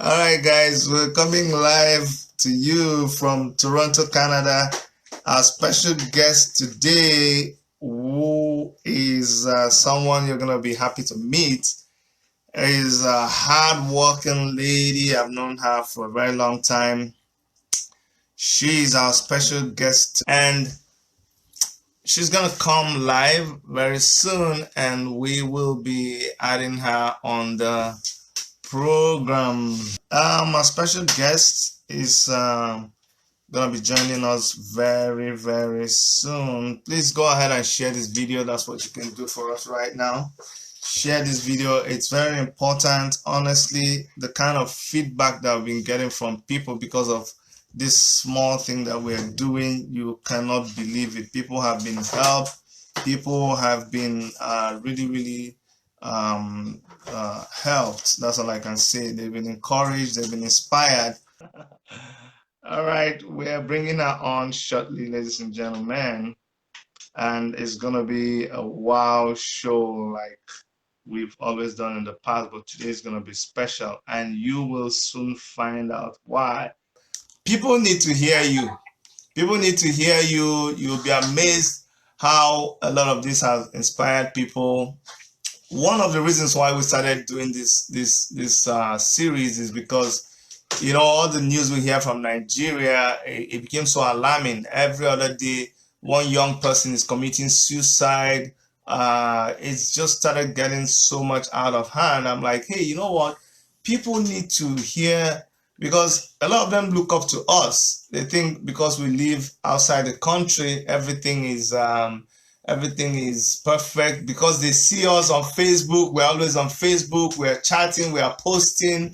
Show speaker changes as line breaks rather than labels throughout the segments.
All right, guys, we're coming live to you from Toronto, Canada. Our special guest today, who is someone you're going to be happy to meet, is a hard-working lady. I've known her for a very long time. She's our special guest, and she's going to come live very soon, and we will be adding her on the program. Our special guest is gonna be joining us very, very soon. Please go ahead and share this video. That's what you can do for us right now. Share this video. It's very important. Honestly, the kind of feedback that we've been getting from people because of this small thing that we're doing, you cannot believe it. People have been helped. People have been really helped. That's all I can say. They've been encouraged. They've been inspired. All right, we're bringing her on shortly, ladies and gentlemen, and it's gonna be a wow show like we've always done in the past, but today is gonna be special, and you will soon find out why. People need to hear you. People need to hear you. You'll be amazed how a lot of this has inspired people. One of the reasons why we started doing this series is because all the news we hear from Nigeria, it became so alarming. Every other day, one young person is committing suicide. It's just started getting so much out of hand. I'm like, hey, you know what? People need to hear, because a lot of them look up to us. They think because we live outside the country, everything is perfect. Because they see us on Facebook, we're always on Facebook, we're chatting, we are posting,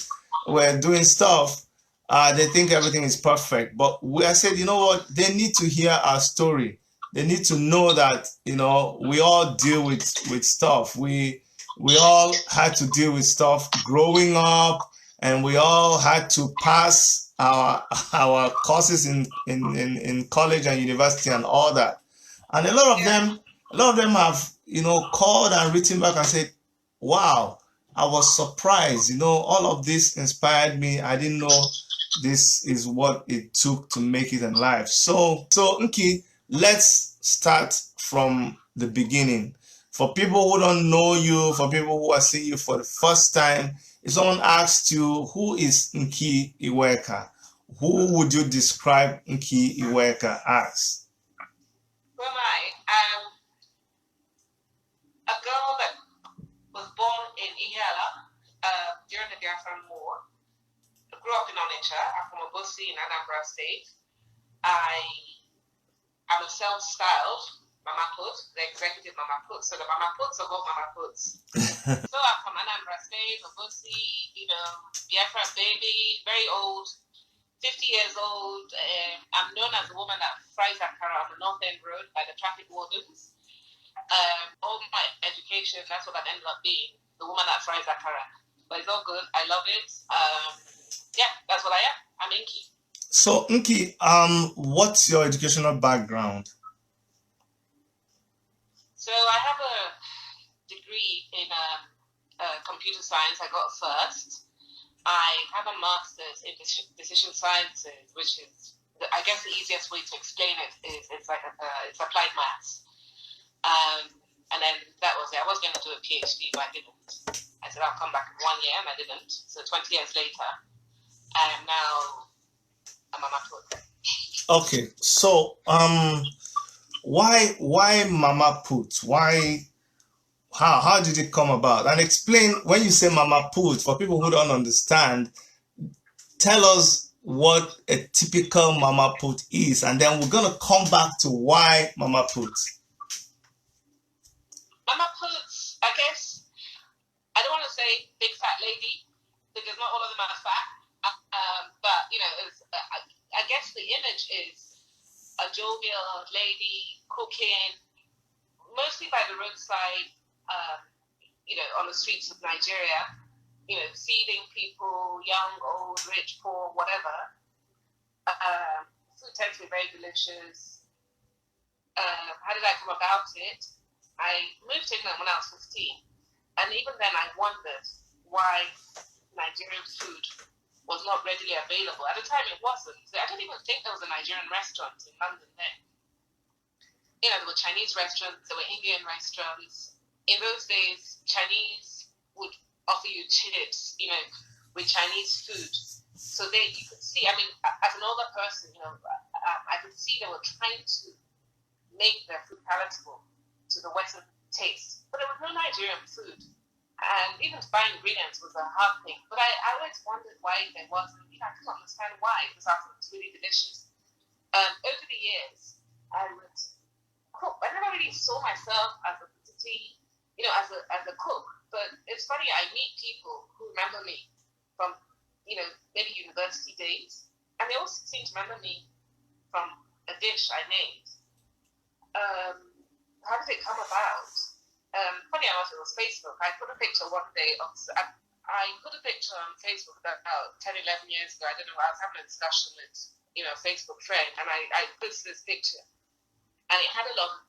we're doing stuff. They think everything is perfect. But I said, you know what? They need to hear our story. They need to know that, we all deal with stuff. We all had to deal with stuff growing up, and we all had to pass our courses in college and university and all that. And a lot of them have, called and written back and said, wow, I was surprised. All of this inspired me. I didn't know this is what it took to make it in life. So Nki, let's start from the beginning. For people who don't know you, for people who are seeing you for the first time, if someone asked you, who is Nki Iweka, who would you describe Nki Iweka as?
Well, a girl that was born in Ihiala during the Biafran War. I grew up in Onitsha. I'm from Obosi in Anambra State. I'm a self-styled Mama Put, the executive Mama Put. So the Mama Puts are both Mama Puts. So I'm from Anambra State, Obosi, Biafran baby, very old, 50 years old. I'm known as the woman that fries akara on the North End Road by the traffic wardens. All my education, that's what that ended up being, the woman that fries akara. But it's all good. I love it. Yeah, that's what I am. I'm Nki.
So Nki, what's your educational background?
So I have a degree in computer science. I got first. I have a master's in decision sciences, which is, I guess the easiest way to explain it is it's applied maths. And then that was it. I was going to do a PhD, but I didn't. I said I'll come back in 1 year, and I didn't. So 20 years later, I am now a Mama Put.
Okay, so why Mama Put? Why? How did it come about? And explain, when you say Mama Put, for people who don't understand, tell us what a typical Mama Put is, and then we're gonna come back to why Mama Put.
Mama Puts, I guess, I don't want to say big fat lady, because not all of them are fat. But I guess the image is a jovial lady cooking, mostly by the roadside, on the streets of Nigeria, feeding people, young, old, rich, poor, whatever. Food tends to be very delicious. How did I come about it? I moved to England when I was 15, and even then I wondered why Nigerian food was not readily available. At the time, it wasn't. I don't even think there was a Nigerian restaurant in London then. You know, there were Chinese restaurants, there were Indian restaurants. In those days, Chinese would offer you chips, you know, with Chinese food. So there you could see, I mean, as an older person, you know, I could see they were trying to make their food palatable to the Western taste. But there was no Nigerian food. And even to buy ingredients was a hard thing. But I always wondered why there wasn't, you know, I couldn't understand why, because I thought it was really delicious. Over the years, I would cook. I never really saw myself as a particularly, you know, as a cook. But it's funny, I meet people who remember me from, you know, maybe university days, and they also seem to remember me from a dish I made. How did it come about? Funny enough, it was Facebook. I put a picture one day of, I put a picture on Facebook about 10, 11 years ago. I don't know, I was having a discussion with, you know, a Facebook friend, and I posted this picture, and it had a lot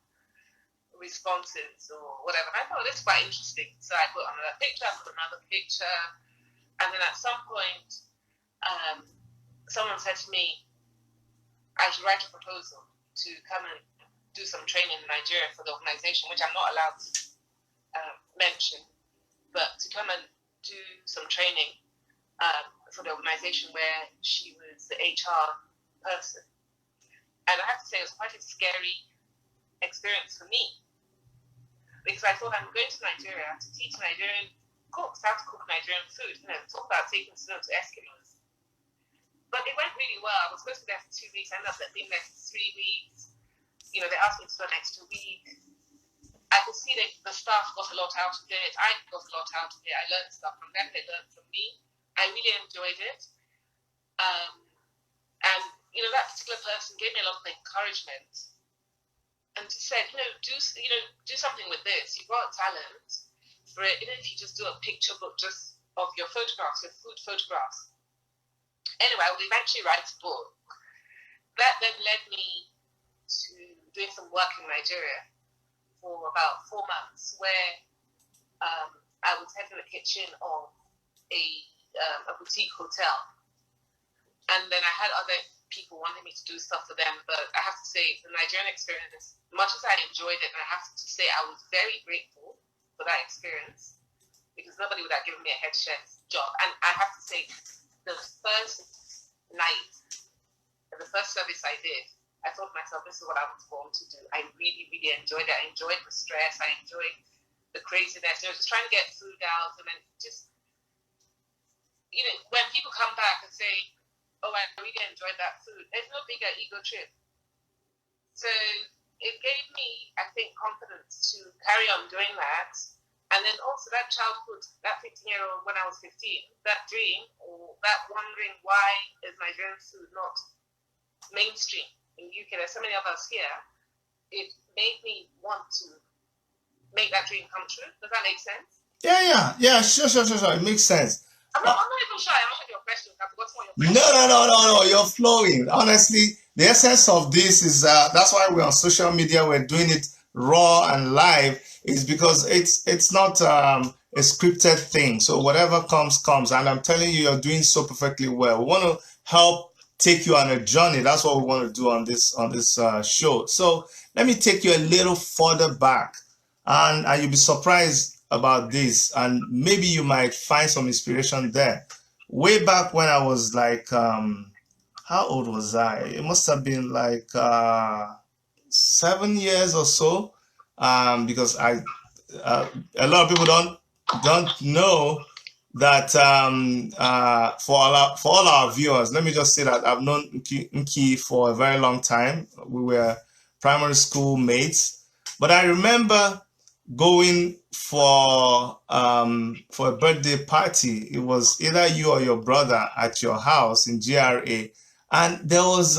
of responses or whatever. And I thought, this is quite interesting. So I put another picture, and then at some point, someone said to me, I should write a proposal to come and do some training in Nigeria for the organization, which I'm not allowed to mention, but to come and do some training for the organization where she was the HR person. And I have to say, it was quite a scary experience for me, because I thought, I'm going to Nigeria to teach Nigerian cooks how to cook Nigerian food, you know, talk about taking snow to Eskimos. But it went really well. I was supposed to be there for 2 weeks. I ended up being there for 3 weeks. You know, they asked me to do an extra week. I could see that the staff got a lot out of it. I got a lot out of it. I learned stuff from them. They learned from me. I really enjoyed it. And, you know, that particular person gave me a lot of encouragement. And just said, do something with this. You've got talent for it. Even if you just do a picture book just of your photographs, your food photographs. Anyway, I would eventually write a book. That then led me to doing some work in Nigeria for about 4 months, where I was head in the kitchen of a boutique hotel. And then I had other people wanting me to do stuff for them, but I have to say, the Nigerian experience, much as I enjoyed it, and I have to say I was very grateful for that experience, because nobody would have given me a head chef's job. And I have to say, the first night, the first service I did, I thought to myself, this is what I was born to do. I really, really enjoyed it. I enjoyed the stress. I enjoyed the craziness. You know, just trying to get food out, and then just, you know, when people come back and say, oh, I really enjoyed that food, there's no bigger ego trip. So it gave me, I think, confidence to carry on doing that. And then also that childhood, that 15-year-old when I was 15, that dream, or that wondering, why is Nigerian food not mainstream in the UK? There's so many of us here. It made me want to make that dream come true. Does that make sense?
Yeah. Sure. It makes sense.
I'm not even sure I answered your question. I forgot what your question.
No. You're flowing. Honestly, the essence of this is that's why we're on social media. We're doing it raw and live. Is because it's not a scripted thing. So whatever comes, and I'm telling you, you're doing so perfectly well. We want to help take you on a journey. That's what we want to do on this show. So let me take you a little further back, and you'll be surprised about this, and maybe you might find some inspiration there. Way back when I was like, how old was I? It must have been like 7 years or so, because a lot of people don't know that for all our viewers, let me just say that I've known Nki for a very long time. We were primary school mates, but I remember going for a birthday party. It was either you or your brother at your house in GRA, and there was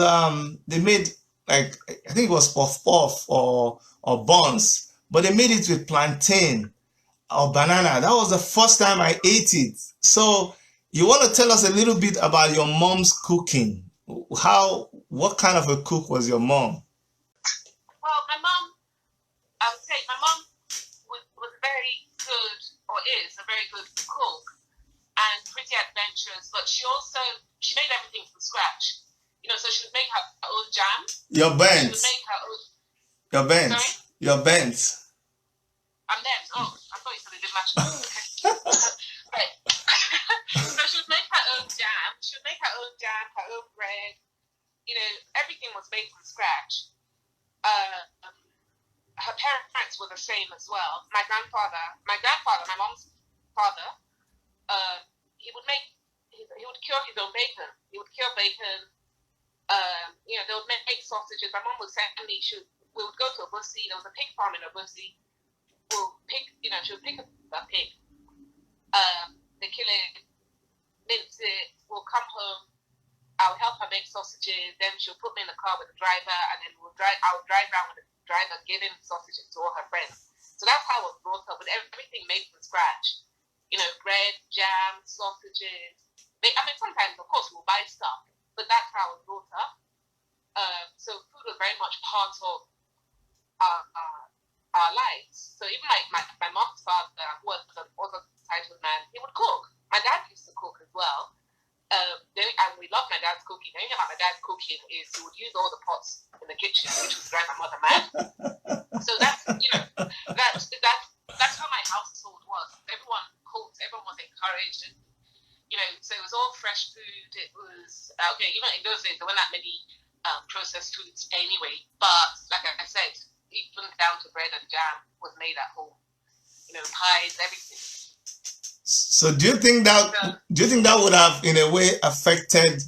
they made, like, I think it was puff or buns, but they made it with plantain or banana. That was the first time I ate it. So you want to tell us a little bit about your mom's cooking? What kind of a cook was your mom?
Well, my mom, I would say my mom was very good, or is a very good cook. and pretty adventurous, but she made everything from scratch. So she would make her own jam.
Your
She would
bands.
make her own.
Your bands.
Sorry?
Your bands.
I'm them. Oh, I thought you said they did match. Right. So she would make her own jam. She would make her own jam, her own bread. Everything was made from scratch. Her parents were the same as well. My grandfather, my mom's father, he would cure his own bacon. He would cure bacon. They would make sausages. My mom would send me. We would go to a bussy. There was a pig farm in a bussy. She would pick a pig. They kill it, mince it. We'll come home. I'll help her make sausages. Then she'll put me in the car with the driver, and then I would drive around with the driver, giving sausages to all her friends. So that's how I was brought up, with everything made from scratch. Bread, jam, sausages. Sometimes, of course, we'll buy stuff, but that's how I was brought up. So food was very much part of our lives. So even my mom's father, who was an other titled man, he would cook. My dad used to cook as well. And we love my dad's cooking. The only thing about my dad's cooking is he would use all the pots in the kitchen, which would drive my mother mad. So that's how my household was. Everyone cooked. Everyone was encouraged. And, so it was all fresh food. It was okay. Even in those days, there weren't that many processed foods anyway. But like I said, even down to bread and jam was made at home. Pies, everything.
So do you think that would have in a way affected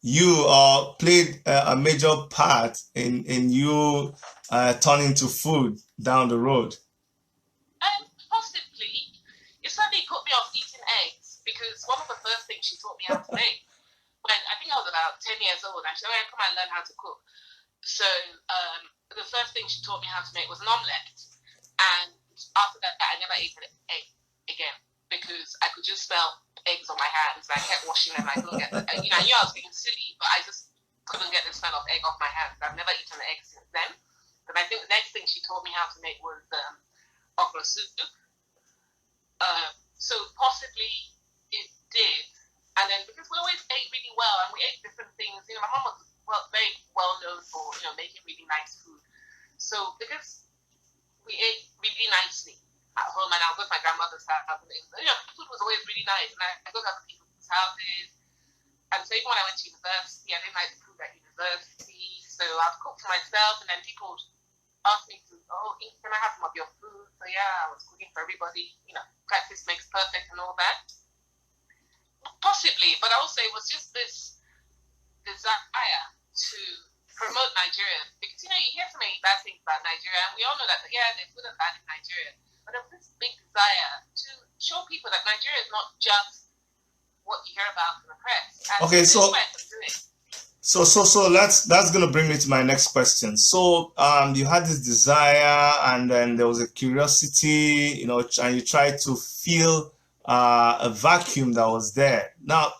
you or played a major part in you turning to food down the road?
Possibly. It certainly put me off eating eggs, because one of the first things she taught me how to make, when I think I was about 10 years old, and she said, come and learn how to cook. So the first thing she taught me how to make was an omelette. And after that, I never ate an egg again, because I could just smell eggs on my hands, and I kept washing them. I couldn't get I knew I was being silly, but I just couldn't get the smell of egg off my hands. I've never eaten an egg since then. But I think the next thing she taught me how to make was okra soup. So possibly it did. And then because we always ate really well, and we ate different things. My mom was very well known for making really nice food. So because we ate really nicely at home, and I'll go to my grandmother's house, and food was always really nice, and I go to other people's houses. And so even when I went to university, I didn't like the food at university, so I'd cook for myself, and then people would ask me to, can I have some of your food? So yeah, I was cooking for everybody. Practice makes perfect and all that. Possibly, but also it was just this desire to promote Nigeria, because you hear so many bad things about Nigeria, and we all know that there's good and bad in Nigeria. But there was this big desire to show people that Nigeria is not just what you hear about in the press. And
okay, so that's gonna bring me to my next question. So you had this desire, and then there was a curiosity, and you tried to fill a vacuum that was there. Now,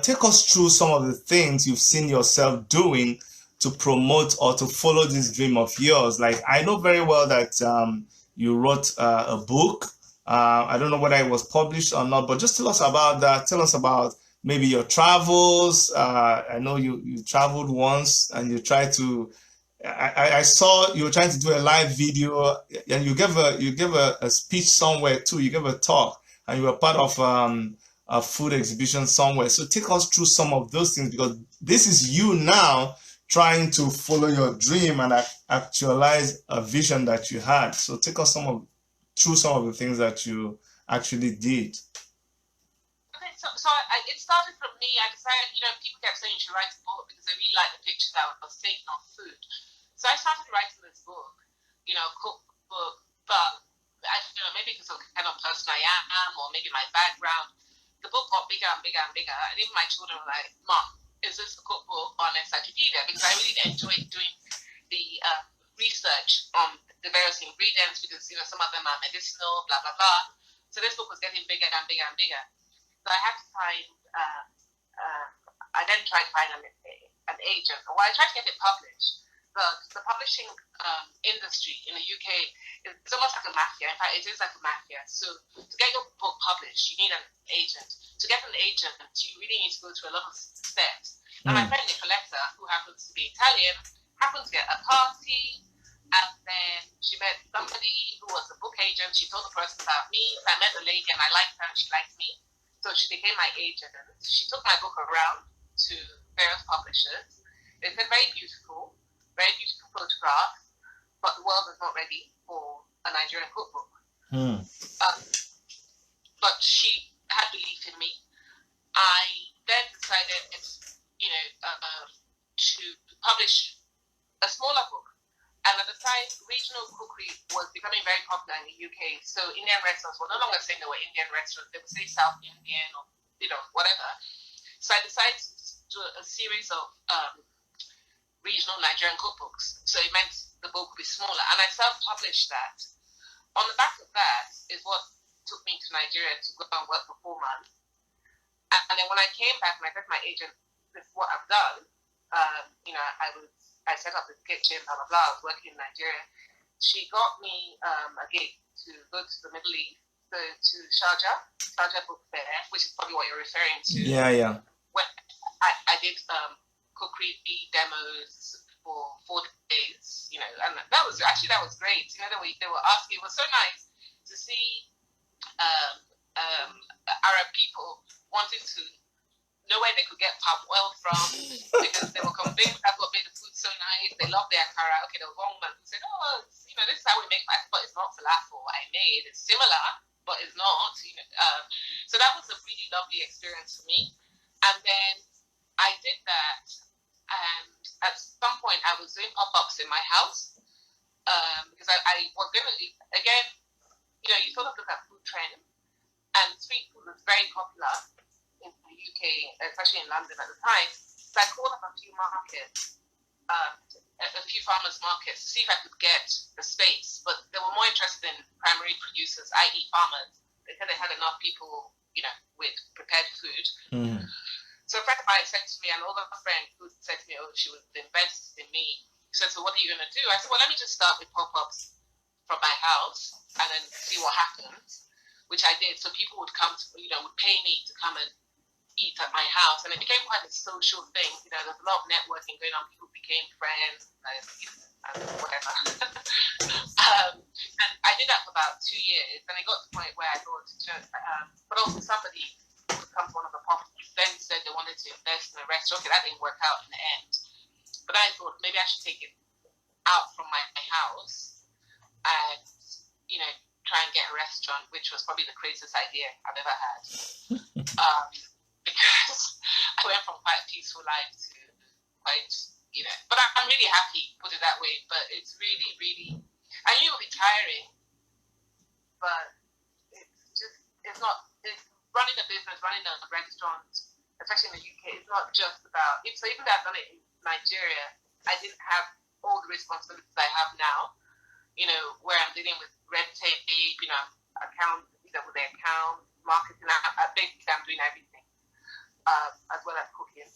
take us through some of the things you've seen yourself doing to promote or to follow this dream of yours. Like, I know very well that you wrote a book. I don't know whether it was published or not, but just tell us about that. Tell us about maybe your travels. I know you traveled once, and you tried to. I saw you were trying to do a live video, and you gave a speech somewhere too. You gave a talk, and you were part of a food exhibition somewhere. So take us through some of those things, because this is you now trying to follow your dream and actualize a vision that you had. So take us through some of the things that you actually did.
Okay, so it started from me. I decided, people kept saying you should write a book because they really liked the pictures I was taking of food. So I started writing this book, cookbook, but I don't know, maybe because of the kind of person I am, or maybe my background, the book got bigger and bigger and bigger. And even my children were like, Mom, is this a cookbook or an encyclopedia? Because I really enjoyed doing the research on the various ingredients, because some of them are medicinal, blah blah blah. So this book was getting bigger and bigger and bigger. So I had to find. I then tried to find an agent. Well, I tried to get it published, but the publishing industry in the UK is almost like a mafia. In fact, it is like a mafia. So to get your book publish, you need an agent. To get an agent, you really need to go through a lot of steps. And my friend Nicoletta, who happens to be Italian, happened to get a party, and then she met somebody who was a book agent. She told the person about me. I met the lady, and I liked her, and she liked me. So she became my agent. She took my book around to various publishers. They said very beautiful photographs, but the world is not ready for a Nigerian cookbook. But she had belief in me. I then decided, to publish a smaller book. And at the time, regional cookery was becoming very popular in the UK. So Indian restaurants were no longer saying they were Indian restaurants. They would say South Indian or, whatever. So I decided to do a series of regional Nigerian cookbooks. So it meant the book would be smaller. And I self-published that. On the back of that is what took me to Nigeria to go and work for 4 months. And then when I came back and I said to my agent, this is what I've done. I set up this kitchen, blah, blah, blah. I was working in Nigeria. She got me a gig to go to the Middle East, to Sharjah Book Fair, which is probably what you're referring to.
Yeah.
When I did cookery demos for 4 days, and that was great. They were asking, it was so nice to see Arab people wanting to know where they could get palm oil from, because they were convinced that's what made the food so nice. They loved their akara. Okay, there was one woman who said, this is how we make pasta, but it's not falafel I made. It's similar, but it's not. So that was a really lovely experience for me. And then I did that, and at some point I was doing pop-ups in my house, because I was going to, again, you sort of look at food trends, and street food was very popular in the UK, especially in London at the time. So I called up a few markets, a few farmers markets, to see if I could get the space. But they were more interested in primary producers, i.e. farmers. They said they had enough people, with prepared food. So a friend of mine said to me, and another friend who said to me, she would invest in me. She said, so what are you going to do? I said, well, let me just start with pop-ups from my house and then see what happens, which I did. So people would come to, would pay me to come and eat at my house, and it became quite a social thing. There's a lot of networking going on. People became friends, and whatever. And I did that for about 2 years, and it got to the point where I thought, but also somebody would come to one of the properties, then said they wanted to invest in a restaurant. Okay, that didn't work out in the end. But I thought maybe I should take it out from my house and, try and get a restaurant, which was probably the craziest idea I've ever had. Because I went from quite a peaceful life to quite, but I'm really happy, put it that way. But it's really, really, I knew it would be tiring, but it's running a business, running a restaurant, especially in the UK, it's not just about, so even though I've done it in Nigeria, I didn't have all the responsibilities I have now, where I'm dealing with red tape, accounts, with the account, marketing. I basically I'm doing everything, as well as cooking.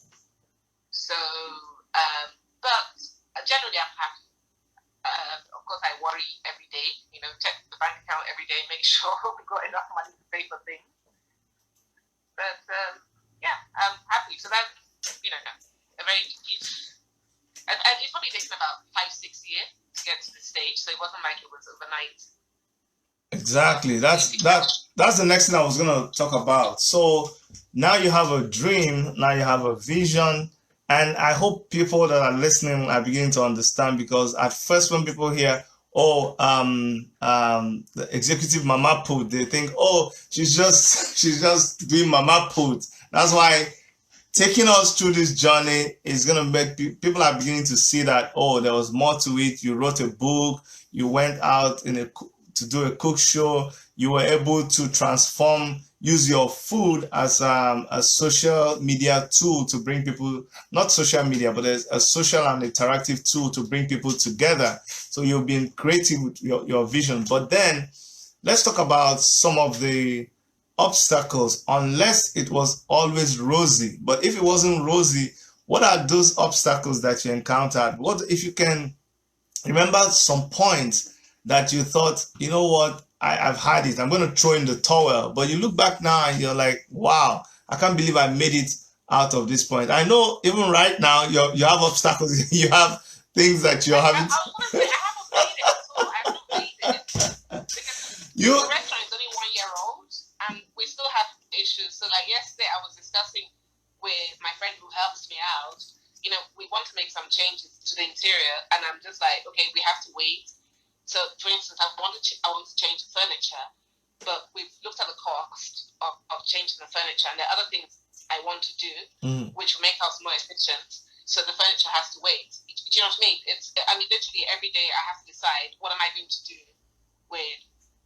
So, but generally I'm happy. Of course, I worry every day, check the bank account every day, make sure we got enough money to pay for things. But, I'm happy. So that's, a very, and it's probably taken about 5-6 years to get to this stage. So it wasn't like it was overnight.
Exactly. That's the next thing I was going to talk about. So now you have a dream, now you have a vision, and I hope people that are listening are beginning to understand, because at first when people hear, the executive mama put, they think, she's just doing mama put. That's why taking us through this journey is going to make people are beginning to see that, there was more to it. You wrote a book, you went out to do a cook show, you were able to use your food as a social media tool to bring people, not social media, but as a social and interactive tool to bring people together. So you've been creative with your vision. But then let's talk about some of the obstacles, unless it was always rosy. But if it wasn't rosy, what are those obstacles that you encountered? What if you can remember some points that you thought, I've had it. I'm going to throw in the towel. But you look back now and you're like, wow, I can't believe I made it out of this point. I know even right now you have obstacles. You have things that you're having.
I was going to say, I haven't made it at all. I haven't made it. Because the restaurant is only 1 year old and we still have issues. So like yesterday I was discussing with my friend who helps me out. You know, we want to make some changes to the interior and I'm just like, okay, we have to wait. So, for instance, I want to change the furniture, but we've looked at the cost of changing the furniture, and there are other things I want to do which will make us more efficient. So the furniture has to wait. Do you know what I mean? Literally every day I have to decide what am I going to do with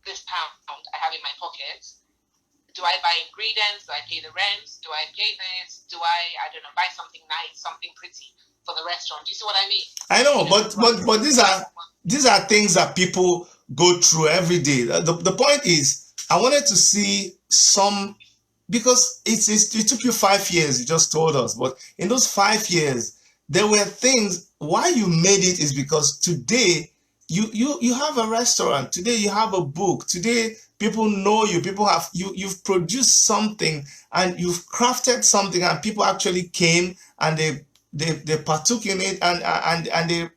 this pound I have in my pocket. Do I buy ingredients? Do I pay the rent? Do I pay this? Do I don't know, buy something nice, something pretty for the restaurant? Do you see what I mean?
I know, but these are things that people go through every day. The point is, I wanted to see some, because it took you 5 years, you just told us, but in those 5 years, there were things. Why you made it is because today you have a restaurant. Today you have a book. Today people know you. People have you've produced something and you've crafted something, and people actually came and they partook in it and they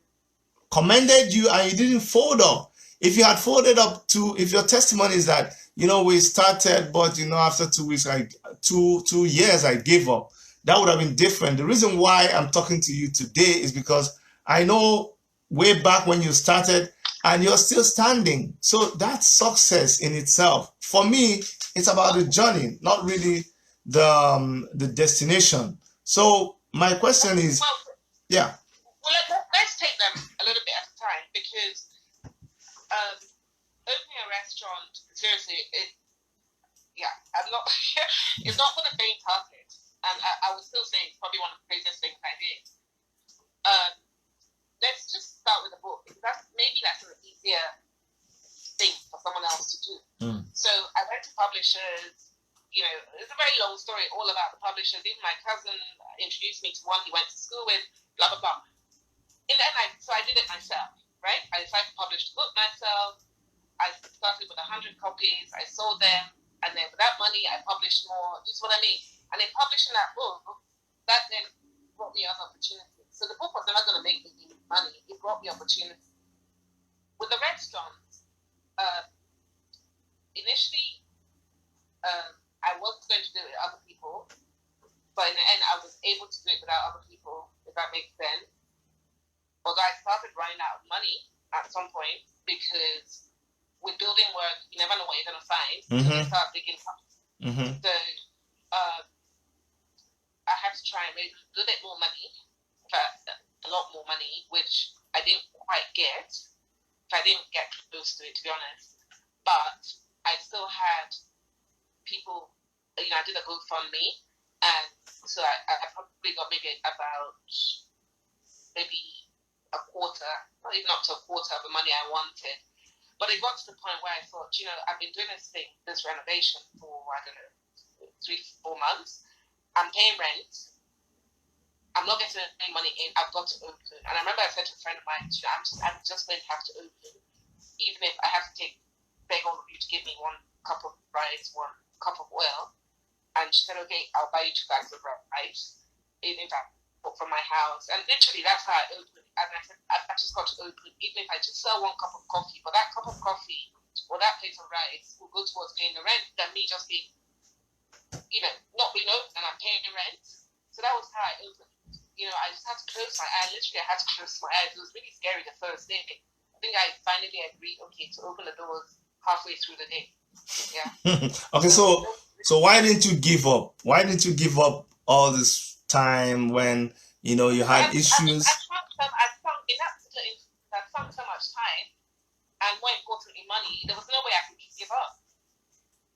commended you, and you didn't fold up. If you had folded up, if your testimony is that, we started, but after 2 weeks, 2 years I gave up, that would have been different. The reason why I'm talking to you today is because I know way back when you started and you're still standing. So that's success in itself. For me, it's about the journey, not really the destination. So my question is, yeah.
Well, let's take them a little bit at a time, because opening a restaurant, seriously, I'm not. It's not for the faint-hearted, and I would still say it's probably one of the craziest things I did. Let's just start with the book, because that's an easier thing for someone else to do. So I went to publishers. It's a very long story all about the publishers. Even my cousin introduced me to one he went to school with, blah, blah, blah. In the end, I did it myself, right? I decided to publish the book myself. I started with 100 copies. I sold them. And then with that money, I published more. This is what I mean. And in publishing that book, that then brought me other opportunities. So the book was never going to make me money. It brought me opportunities. With the restaurants, initially, I was going to do it with other people. But in the end, I was able to do it without other people, if that makes sense. Although I started running out of money at some point, because with building work, you never know what you're going to find. So you start digging up. So I had to try and make a little bit more money, a lot more money, which I didn't quite get. I didn't get close to it, to be honest. But I still had people, I did a GoFundMe, and so I probably got maybe a quarter, not even up to a quarter of the money I wanted. But it got to the point where I thought, I've been doing this renovation for, 3-4 months. I'm paying rent. I'm not getting any money in. I've got to open. And I remember I said to a friend of mine, I'm just going to have to open, even if I have to beg all of you to give me 1 cup of rice, 1 cup of oil. And she said, okay, I'll buy you 2 bags of rice, even if I bought from my house. And literally, that's how I opened. And I said, I just got to open, even if I just sell 1 cup of coffee. But that cup of coffee or that plate of rice will go towards paying the rent than me just being, not being open and I'm paying the rent. So that was how I opened. I just had to close my eyes. Literally, I had to close my eyes. It was really scary the first day. I think I finally agreed, okay, to open the doors halfway through the day. Yeah.
Okay, so why didn't you give up? Why didn't you give up all this time when you had issues?
I sunk so much time, and more importantly, money. There was no way I could give up.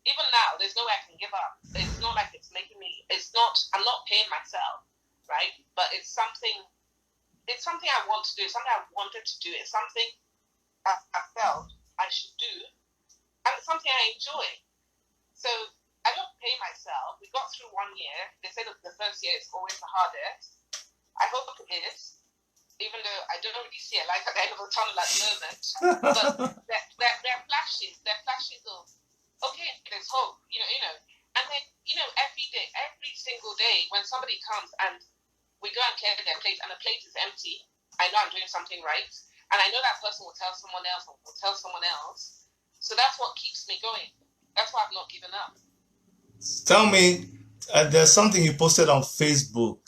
Even now, there's no way I can give up. It's not like it's making me. I'm not paying myself, right? But it's something I want to do. It's something I wanted to do. It's something I felt I should do, and it's something I enjoy. So I don't pay myself. We got through 1 year. They say that the first year is always the hardest. I hope it is. even though I don't really see a light at the end of the tunnel at the moment. But they're flashes. They're flashes of, okay, there's hope. And then every day, every single day, when somebody comes and we go and clear their plate and the plate is empty, I know I'm doing something right, and I know that person will tell someone else or will tell someone else. So that's what keeps me going. That's why I've not given up.
Tell me, there's something you posted on Facebook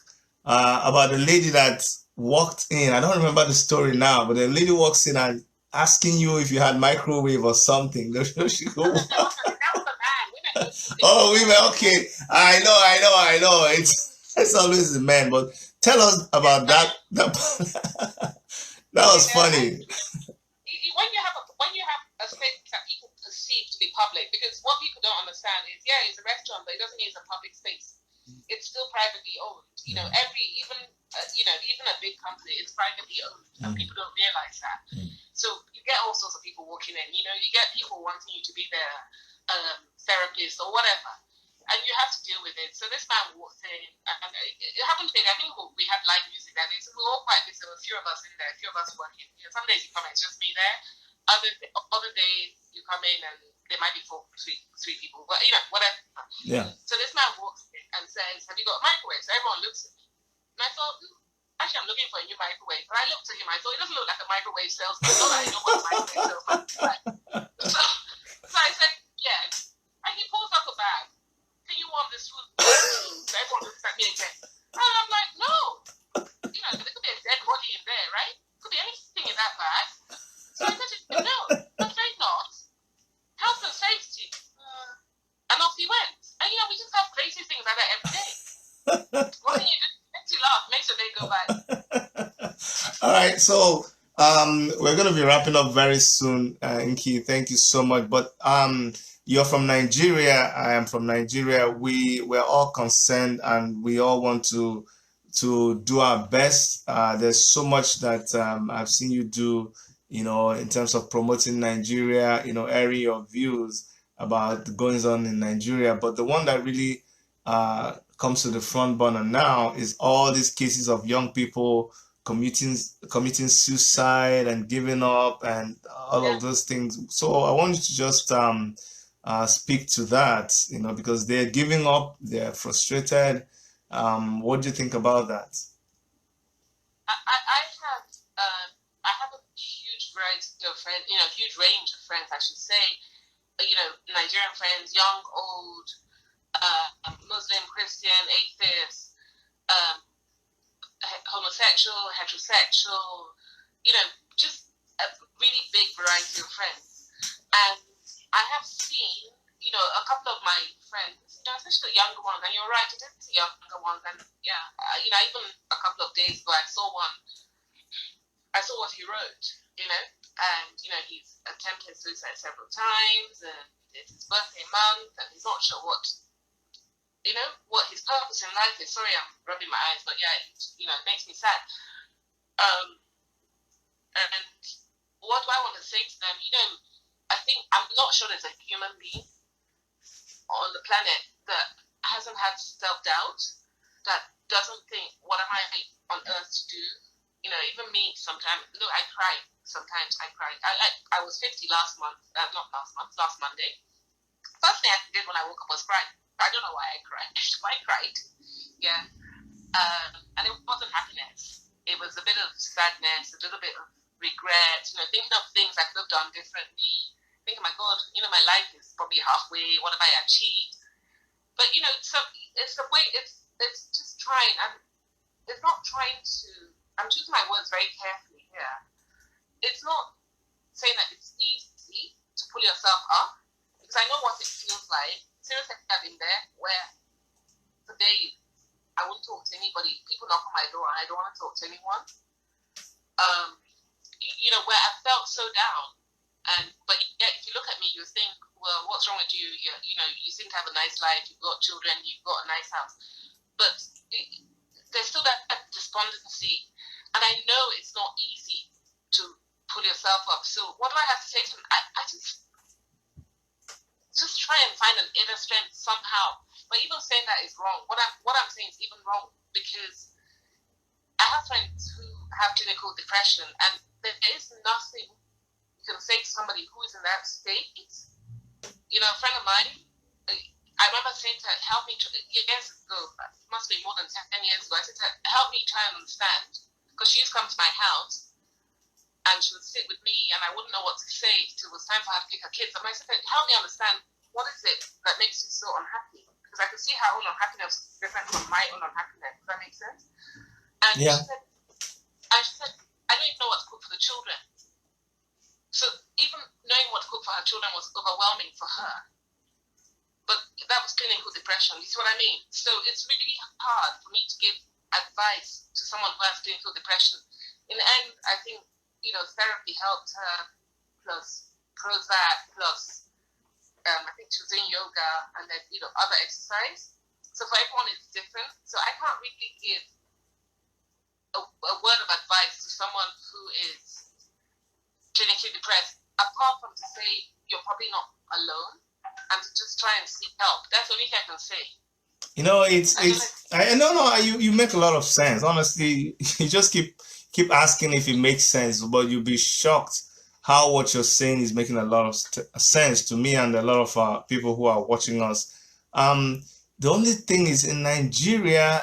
about the lady that walked in. I don't remember the story now, but the lady walks in and asking you if you had microwave or something. She go,
That was a man. Women don't do
oh,
things
women,
like
okay. I know. It's always the men, but tell us about that. That was funny.
When you have a space that people perceive to be public, because what people don't understand is, yeah, it's a restaurant, but it doesn't mean it's a public space. It's still privately owned. Even a big company, it's privately owned, and people don't realize that. So you get all sorts of people walking in. You get people wanting you to be their therapist or whatever, and you have to deal with it. So this man walked in, and it happened to be, I think we had live music that day, so we were all quite busy. There were a few of us in there, a few of us working. Some days you come in, it's just me there. Other days you come in and there might be three people, but whatever.
Yeah.
So this man walks in and says, "Have you got a microwave?" So everyone looks at me, and I thought, actually, I'm looking for a new microwave. But I looked at him, I thought, he doesn't look like a microwave salesman. Not that I know what a microwave salesman is like. So I said, yes. And he pulls up a bag. Can you warm this food? So everyone looks at me again. And I'm like, no. There could be a dead body in there, right? Could be anything in that bag. So I said to him, no, I'm afraid not. Health and safety. And off he went. And we just have crazy things like that every day. What can you do? Makes you laugh, makes your day go by.
All right, so we're going to be wrapping up very soon, Inky. Thank you so much. But you're from Nigeria. I am from Nigeria. We're all concerned, and we all want to do our best. There's so much that I've seen you do, in terms of promoting Nigeria, airing your views about the goings on in Nigeria. But the one that really comes to the front burner now is all these cases of young people committing suicide and giving up and all of those things. So I want you to just speak to that, because they're giving up, they're frustrated. What do you think about that?
I have a huge variety of friends, huge range of friends, I should say. Nigerian friends, young, old, Muslim, Christian, atheist, homosexual, heterosexual, just a really big variety of friends. And I have seen, a couple of my friends, especially the younger ones, and you're right, it is the younger ones, and even a couple of days ago, I saw what he wrote, and, he's attempted suicide several times, and it's his birthday month, and he's not sure what his purpose in life is. Sorry, I'm rubbing my eyes, but yeah, it makes me sad. And what do I want to say to them? I think I'm not sure there's a human being on the planet that hasn't had self-doubt, that doesn't think, what am I on earth to do? Even me sometimes. Look, I cry. Sometimes I cry. I was 50 last Monday. First thing I did when I woke up was cry. I don't know why I cried. I cried. Yeah. And it wasn't happiness. It was a bit of sadness, a little bit of regret, thinking of things I could have done differently. Thinking, my God, my life is probably halfway. What have I achieved? But, so it's the way, it's just trying. It's not trying to, I'm choosing my words very carefully here. It's not saying that it's easy to pull yourself up, because I know what it feels like. Seriously, I've been there where today I won't talk to anybody. People knock on my door and I don't want to talk to anyone. Where I felt so down. But yet, if you look at me, you think, well, what's wrong with you? You seem to have a nice life. You've got children. You've got a nice house. But there's still that despondency. And I know it's not easy to pull yourself up. So what do I have to say to them? I just try and find an inner strength somehow. But even saying that is wrong. What I'm saying is even wrong, because I have friends who have clinical depression, and there is nothing you can say to somebody who is in that state. You know, a friend of mine, I remember saying to her, help me, years ago, it must be more than 10 years ago, I said to her, help me try and understand, because she used to come to my house, and she would sit with me, and I wouldn't know what to say till it was time for her to pick her kids. And I said, help me understand, what is it that makes you so unhappy? Because I could see her own unhappiness was different from my own unhappiness. Does that make sense? And
Yeah.
she said, I don't even know what to cook for the children. So even knowing what to cook for her children was overwhelming for her. But that was clinical depression. You see what I mean? So it's really hard for me to give advice to someone who has clinical depression. In the end, I think, you know, therapy helped her, plus Prozac, plus I think she was doing yoga, and then, you know, other exercise. So for everyone, it's different. So I can't really give a word of advice to someone who is clinically depressed, apart from to say you're probably not alone, and to just try and seek help. That's the only thing I can say.
You know, you make a lot of sense. Honestly, you just keep asking if it makes sense, but you'll be shocked how what you're saying is making a lot of sense to me and a lot of people who are watching us. The only thing is, in Nigeria,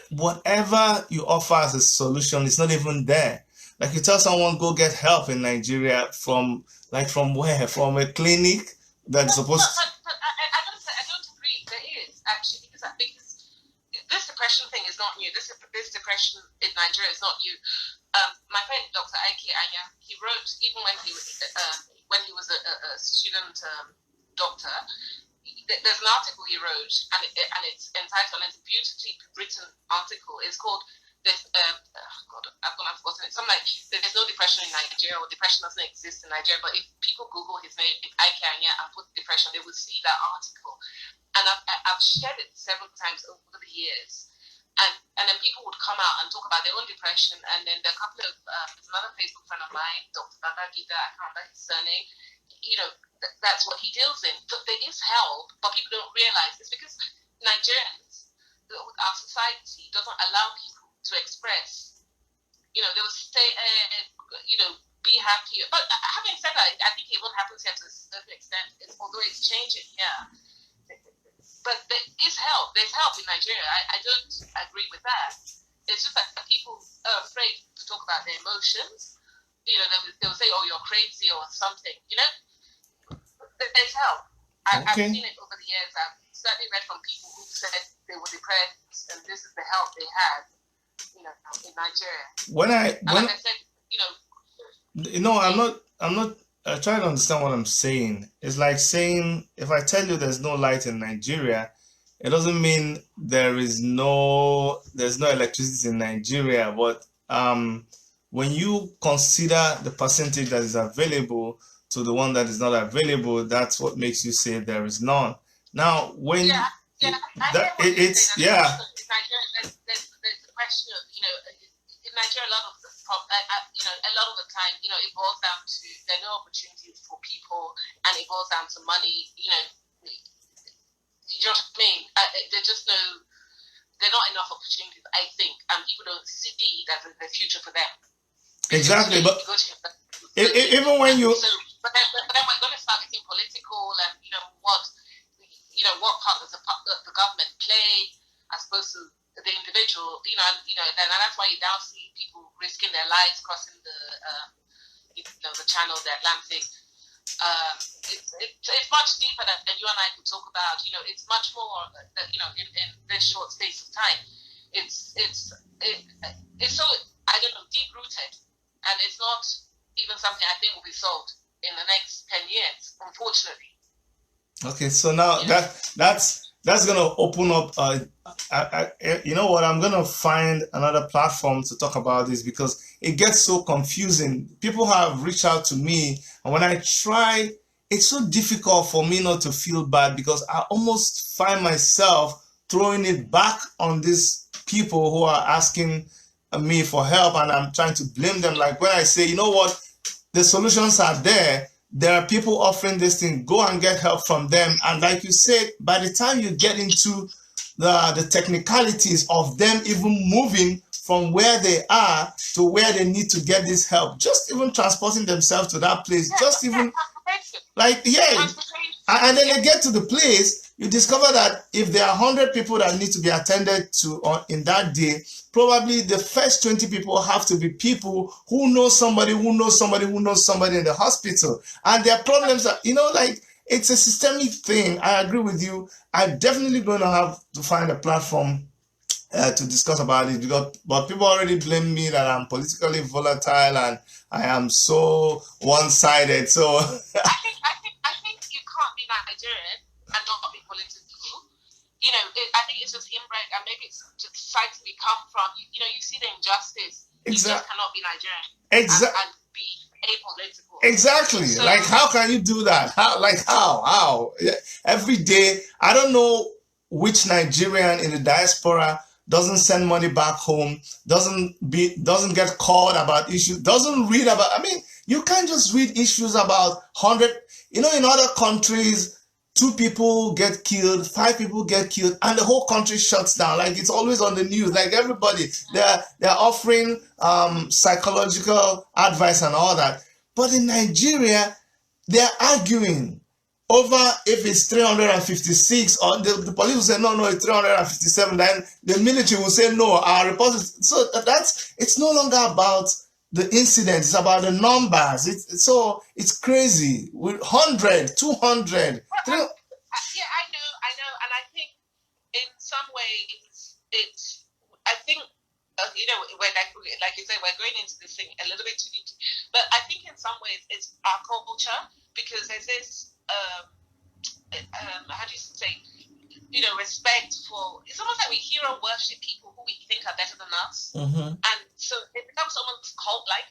whatever you offer as a solution is not even there. Like, you tell someone go get help in Nigeria from where? From a clinic that's supposed to.
But I don't agree. There is actually, because this depression thing is not new. This depression in Nigeria is not new. My friend Dr. Iweka, he wrote, even when he was a student doctor. There's an article he wrote, and it's entitled, and it's a beautifully written article. It's called "There's I've forgotten it. Something like "There's no depression in Nigeria," or "Depression doesn't exist in Nigeria." But if people Google his name, Iweka, and put depression, they will see that article. And I've shared it several times over the years. And then people would come out and talk about their own depression. And then there are a couple of there's another Facebook friend of mine, Dr. Gida, I can't remember his surname. You know, that's what he deals in. But there is help, but people don't realize it's because Nigerians, our society doesn't allow people to express. You know, they will say, you know, be happy. But having said that, I think it won't happen here to a certain extent, although it's changing here. But there is help. There's help in Nigeria. I don't agree with that. It's just that people are afraid to talk about their emotions. You know, they'll say, oh, you're crazy or something. You know, there's help. I've seen it over the years. I've certainly read from people who said they were depressed and this is the help they had, you know, in Nigeria. Like I said, you know,
I'm not trying to understand what I'm saying. It's like saying, if I tell you there's no light in Nigeria, it doesn't mean there's no electricity in Nigeria. But when you consider the percentage that is available to the one that is not available, that's what makes you say there is none. Now, when
there's the question of, you know, in Nigeria, a lot of the time, you know, it boils down to there are no opportunities for people, and it boils down to money. You know what I mean? There are not enough opportunities, I think, and people don't see that as the future for them.
Exactly, but even when you.
But then we're going to start getting political, and what part does the government play as opposed to the individual? And that's why you now see people risking their lives crossing the channel, the Atlantic. It's much deeper than you and I could talk about. You know, it's much more in this short space of time. It's so, I don't know, deep rooted, and it's not even something I think will be solved in the next 10 years, unfortunately.
Okay, so now that's gonna open up. You know what? I'm gonna find another platform to talk about this because it gets so confusing. People have reached out to me, and when I try, it's so difficult for me not to feel bad because I almost find myself throwing it back on these people who are asking me for help, and I'm trying to blame them. Like when I say, you know what, the solutions are there. There are people offering this thing. Go and get help from them. And like you said, by the time you get into the technicalities of them even moving from where they are to where they need to get this help. Just even transporting themselves to that place, just even like, yeah. And then they get to the place, you discover that if there are 100 people that need to be attended to in that day, probably the first 20 people have to be people who know somebody who knows somebody who knows somebody in the hospital. And their problems are, like, it's a systemic thing. I agree with you. I'm definitely going to have to find a platform to discuss about it, but people already blame me that I'm politically volatile and I am so one-sided. So
I think you can't be Nigerian and not be political. I think it's just inbred, and maybe it's just society we come from. You see the injustice. You just cannot be Nigerian and be apolitical.
Exactly. So, like, how can you do that? How? Every day, I don't know which Nigerian in the diaspora doesn't send money back home, doesn't get called about issues, doesn't read about. I mean, you can't just read issues about 100. In other countries, 2 people get killed, 5 people get killed, and the whole country shuts down. Like, it's always on the news. Like, everybody, they're offering psychological advice and all that. But in Nigeria, they're arguing over if it's 356, or the police will say no, it's 357. Then the military will say no, our report is. So it's no longer about the incidents, it's about the numbers. It's crazy with 100, 200.
Yeah, I know, and I think in some ways I think we're like you said, we're going into this thing a little bit too deep, but I think in some ways it's our culture, because there's this how do you say, respect for. It's almost like we hero worship people who we think are better than us, and so it becomes almost cult-like.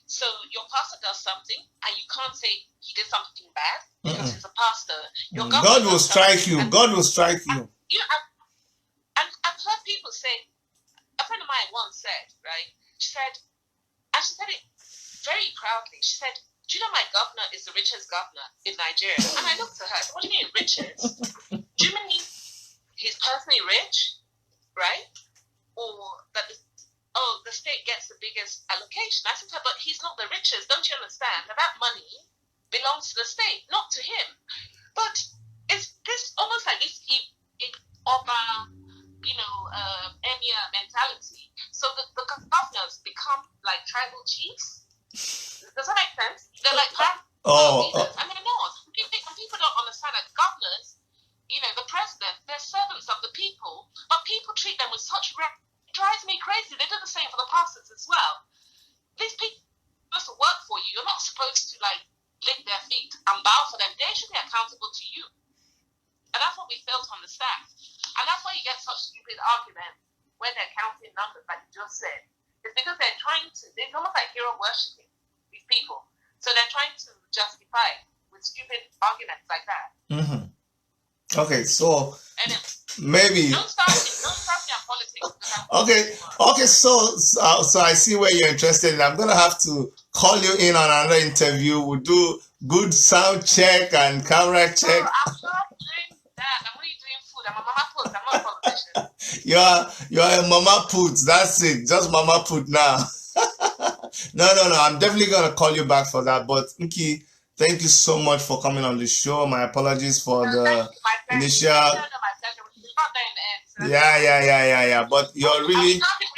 So your pastor does something, and you can't say he did something bad because he's a pastor.
God will strike you. God will strike you.
And I've heard people say. A friend of mine once said, right? She said it very proudly. She said, "Do you know my governor is the richest governor in Nigeria?" And I looked at her. I said, "What do you mean richest? Do you mean he's personally rich, right? Or that the state gets the biggest allocation?" I said to her, "But he's not the richest. Don't you understand that money belongs to the state, not to him?" But it's this almost like this emir mentality. So the governors become like tribal chiefs. Does that make sense? They're like leaders. I mean, no. People don't understand that governors, the president, they're servants of the people, but people treat them with such it drives me crazy. They do the same for the pastors as well. These people are supposed to work for you. You're not supposed to lick their feet and bow for them. They should be accountable to you. And that's what we fail to understand. And that's why you get such stupid arguments when they're counting numbers, like you just said. It's because they're it's almost like hero worshipping these people. So they're trying to justify with stupid arguments like that.
Okay, so maybe.
Don't start me on politics.
Okay, so I see where you're interested in. I'm going to have to call you in on another interview. We'll do good sound check and camera check.
No, I'm not doing that. I'm only doing food. I'm a mama put. I'm not a politician.
You're a mama put. That's it. Just mama put now. No. I'm definitely going to call you back for that. But Nki, thank you so much for coming on the show. My apologies for the initial. Yeah. But you're really.
We can't even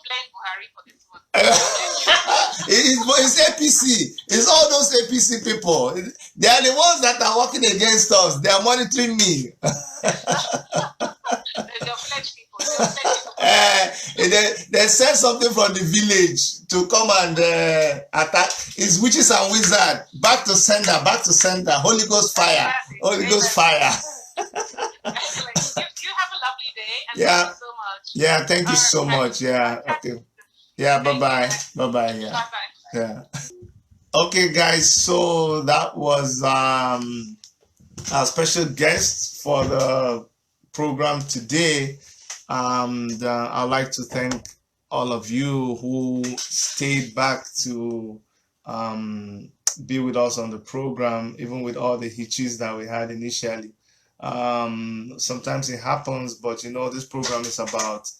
blame Buhari for this one.
It's APC. It's all those APC people. They are the ones that are working against us. They are monitoring me.
They're fledged people.
They sent something from the village to come and attack. It's witches and wizards. Back to sender. Holy Ghost fire. Holy Ghost fire.
You have a lovely day. And thank you so much.
Yeah, thank you so much. Yeah, okay. Yeah, bye-bye. Bye-bye. Yeah.
Bye-bye.
Yeah. Okay, guys. So that was our special guest for the program today. And I'd like to thank all of you who stayed back to be with us on the program, even with all the hitches that we had initially. Sometimes it happens, but this program is about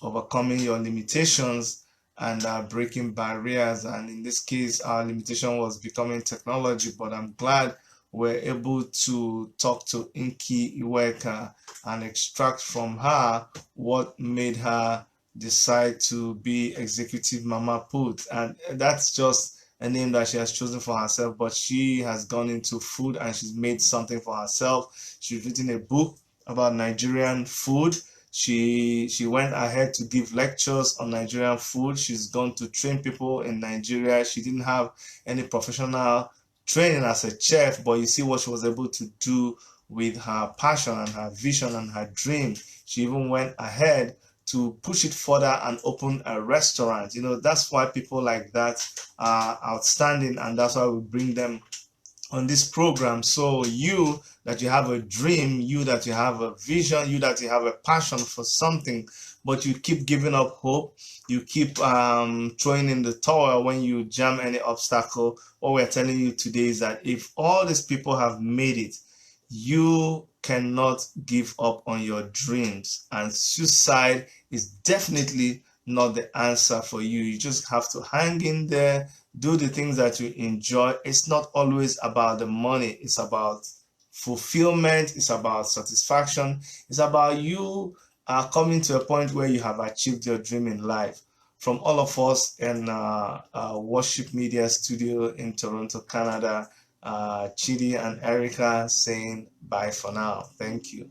overcoming your limitations and breaking barriers. And in this case, our limitation was becoming technology, but I'm glad we're able to talk to Inky Iweka and extract from her what made her decide to be executive mama put. And that's just a name that she has chosen for herself, but she has gone into food and she's made something for herself. She's written a book about Nigerian food. She went ahead to give lectures on Nigerian food. She's gone to train people in Nigeria. She didn't have any professional training as a chef, but you see what she was able to do with her passion and her vision and her dream. She even went ahead to push it further and open a restaurant. That's why people like that are outstanding, and that's why we bring them on this program. So you that you have a dream, you that you have a vision, you that you have a passion for something, but you keep giving up hope, you keep throwing in the towel when you jam any obstacle. What we're telling you today is that if all these people have made it, you cannot give up on your dreams, and suicide is definitely not the answer for you. You just have to hang in there, do the things that you enjoy. It's not always about the money, it's about fulfillment, it's about satisfaction, it's about you coming to a point where you have achieved your dream in life. From all of us in Worship Media Studio in Toronto, Canada, Chidi and Erica saying bye for now. Thank you.